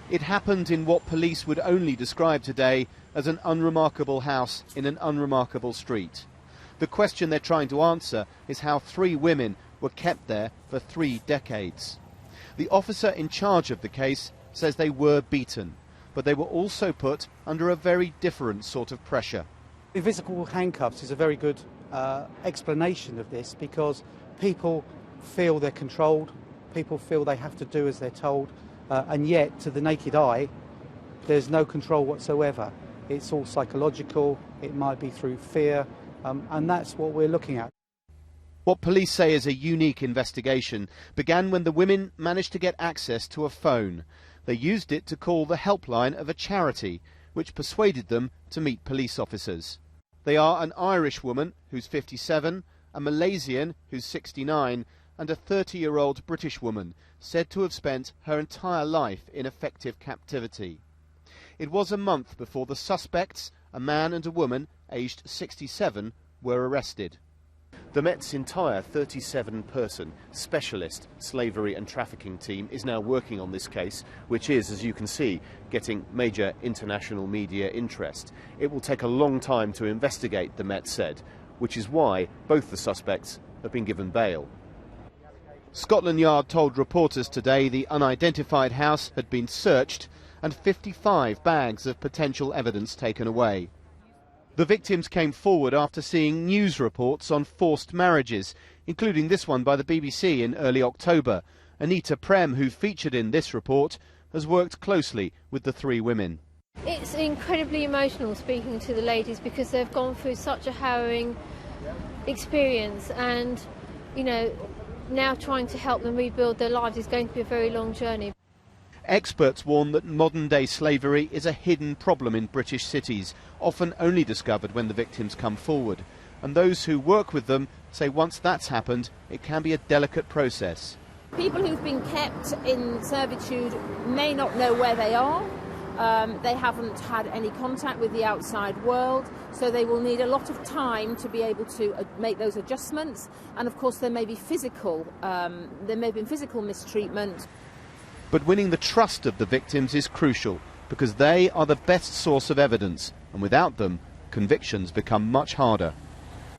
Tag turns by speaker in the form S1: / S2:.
S1: It happened in what police would only describe today as an unremarkable house in an unremarkable street. The question they're trying to answer is how 3 women were kept there for 3 decades. The officer in charge of the case says they were beaten, but they were also put under a very different sort of pressure.
S2: Invisible handcuffs is a very good explanation of this, because people feel they're controlled, people feel they have to do as they're told, and yet to the naked eye there's no control whatsoever. It's all psychological, it might be through fear, and that's what we're looking at.
S1: What police say is a unique investigation began when the women managed to get access to a phone. They used it to call the helpline of a charity, which persuaded them to meet police officers. They are an Irish woman who's 57, a Malaysian who's 69, and a 30-year-old British woman said to have spent her entire life in effective captivity. It was a month before the suspects, a man and a woman aged 67, were arrested. The Met's entire 37-person specialist slavery and trafficking team is now working on this case, which is, as you can see, getting major international media interest. It will take a long time to investigate, the Met said, which is why both the suspects have been given bail. Scotland Yard told reporters today the unidentified house had been searched and 55 bags of potential evidence taken away. The victims came forward after seeing news reports on forced marriages, including this one by the BBC in early October. Anita Prem, who featured in this report, has worked closely with the 3 women.
S3: It's incredibly emotional speaking to the ladies, because they've gone through such a harrowing experience, and, you know, now trying to help them rebuild their lives is going to be a very long journey.
S1: Experts warn that modern-day slavery is a hidden problem in British cities, often only discovered when the victims come forward. And those who work with them say once that's happened, it can be a delicate process.
S4: People who've been kept in servitude may not know where they are. They haven't had any contact with the outside world, so they will need a lot of time to be able to make those adjustments. And of course there may be physical mistreatment.
S1: But winning the trust of the victims is crucial, because they are the best source of evidence, and without them, convictions become much harder.